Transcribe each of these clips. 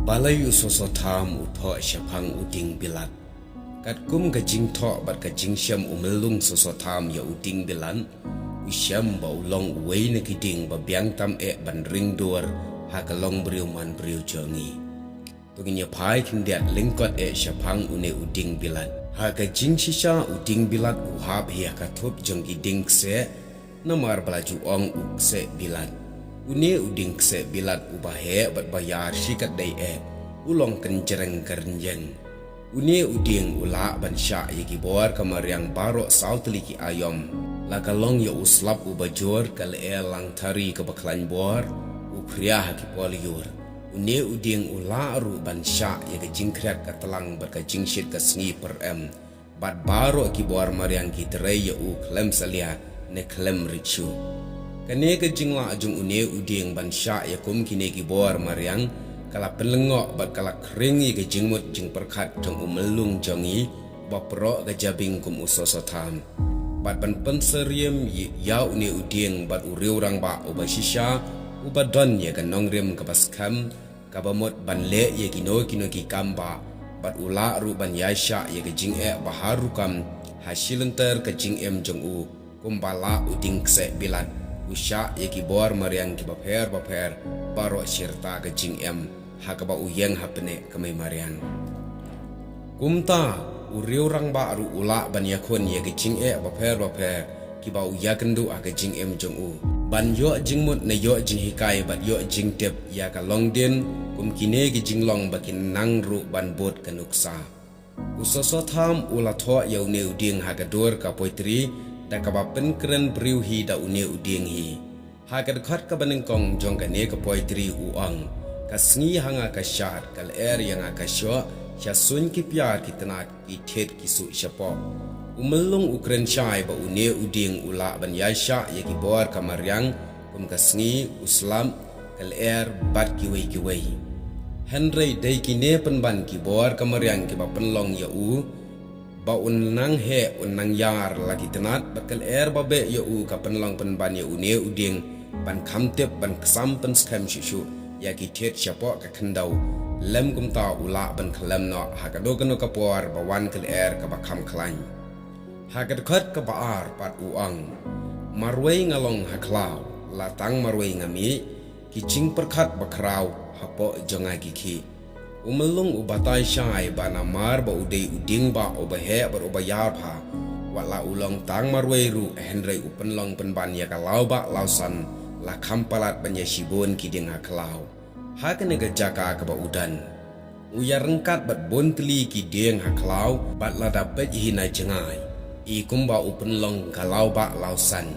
balay usoso tham utho syapang uding bilat kat kum ka jing tho bat ka jing syam umelung soso tham ya uding bilan usyam ba ulong uwei na kiding ba biang tam ban ring dor ha ka long briu man briu jongi tugin ya pai kindiat lingkot syapang une uding bilat ha ka jing shisha uding bilat uhab hi ka thop jongi ding se namar balaju ong ukse bilat une uding se bilat ubahe bat bayar shikat dai ulong kenjereng kerenjeng une uding ula ban sya yagi bor kamar yang barok sautli ki ayom lakalong ya uslap ubajor kal lang thari ka baklan bor upriah ki poliur une uding ula ru ban sya yagi jingkrat ka telang berka jingshit ka sngi per bat barok ki bor mariang ki terai ya u klem salia ne klem richu kane ka jingla jung une uding ban sya ya kum kine ki bor mariang kala pelengok bat kala keringi ke jingmut jing perkat jong umelung jongi bapro ke jabing kum usoso tham bat ban penseriam ya une uding bat uriu rang ba ubashisha ubadon ye kan nongrem ke baskam kabamot ban le ye kino ki kamba bat ula ru ban yasha ye ke jing baharukam hasilenter ke jing jong u kumbala uding se bilan usya ye ki bor mariang ki baper baro sirta ke jing hakaba uyang hapne kamay mariang kumta uriu rang ba ru ula ban yakon ye ke jing baper ki ba uyakendu aka jing jong u ban yo jingmut na yo jing hikai bat yo jing tep ya ka longden kum kine ki jing long bakin nang ru ban bot kanuksa usoso tham ula tho ya une uding hagador ka poitri da ka ba pen kren briu hi da une uding hi hagad khat ka banengkong jong ka ne ka poitri uang kasngi hanga ka syar kal yang aka syo sya sun ki pyar ki tanat ki thet ki su syapo umelung ukren syai ba une uding ula ban yasha ye ki bor kamaryang kum kasngi uslam kal bat ki wei henry dei ki ne penban ki bor kamaryang ki ba penlong ya u ba unang he unang yar lagi tanat bakal ba be ya u ka penlong penban ya une uding ban khamtep ban ksam pen skam shishu ya ki thet syapo ka khendau lem kum ta ula ban khalam no hakado kano ka por bawan kal ka ba kham khlain hakad khat ka baar pat uang marwei ngalong haklau latang marwei ngami ki jing perkhat bakrau hapo jonga ki umelung ubatai syai bana mar ba udei uding ba obahe bar obayar pha wala ulong tang marwei ru henry upenlong penban ya kalau ba lausan la kampalat banyasibon kiding haklau hakane ga jaka ka ba udan uya rengkat bat bontli kiding haklau bat la dapat hina jengai i kumba upenlong kalau ba lausan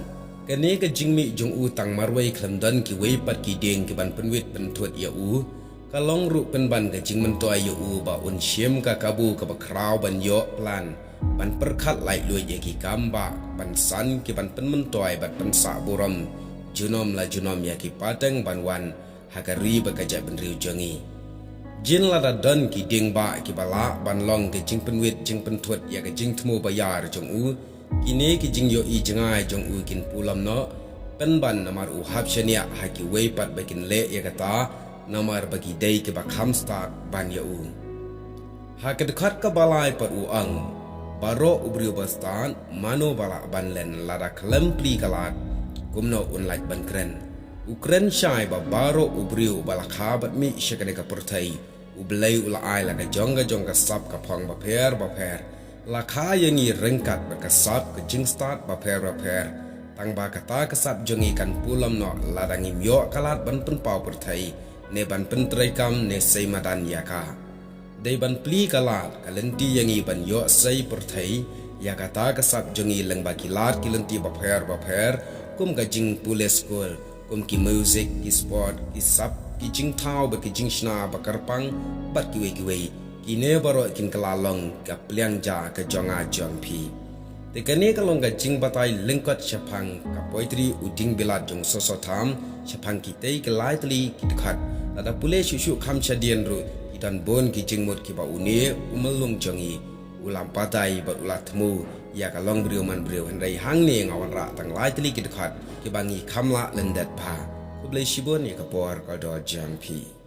kane ga jingmi jong u tang marwei klemdan ki wei pat kiding ki ban penwit pentut ya u kalong ru penban ga jing mentoy ya u ba un syem ka kabu ka ba krau ban yo plan ban perkhat lai lui ye ki kamba ban san ki ban pen mentoy bat pen sa buram junom la junom ya ki pateng banwan hakari bakaja benriu jongi jin la da don ki ding ba ki bala ban long ke jing penwit jing pentut ya ke jing thmu bayar jong u kini ki jing yo i jengai jong u kin pulam no penban namar u hab shania ha ki wei pat bakin le ya kata namar bagi dei ke ba kham start ban ya u ha ke dekat ka balai pat u ang baro ubriu bastan mano bala ban len la da klem pli kalat kumno unlike ban kren ukren syai ba baro ubriu balakha bat mi syakane ka purthai ublai ula ai la ka jonga sap ka phang ba pher la kha yangi rengkat ba ka sap ka jing start ba pher tang ba kata ka sap jongi kan pulam no la dangi myo kalat ban pen pau purthai ne ban pen trai kam ne sei madan ya ka dei ban pli kalat kalenti yangi ban yo sei purthai ya kata ka sap jongi leng ba kilat kilenti ba pher kum ka jing pule school kum ki music ki sport ki sap ki jing thau ba ki jing shna ba karpang bat ki wei ki ne baro kin kalalong ka pliang ja ka jonga jong phi te kane ka long ka jing batai lingkot chapang ka poitri uding bilat jong soso tham chapang ki tei ka laitli ki takhat ada pule shushu kham chadian ru idan bon ki jing mot ki ba une umelung jongi ulam patai ba ulatmu ya ka long briu man briu henrai hang ni ngawan ra tang lai tli ki takhat ki bangi khamla lendat pha kublai shibon ni ka por ka do jam phi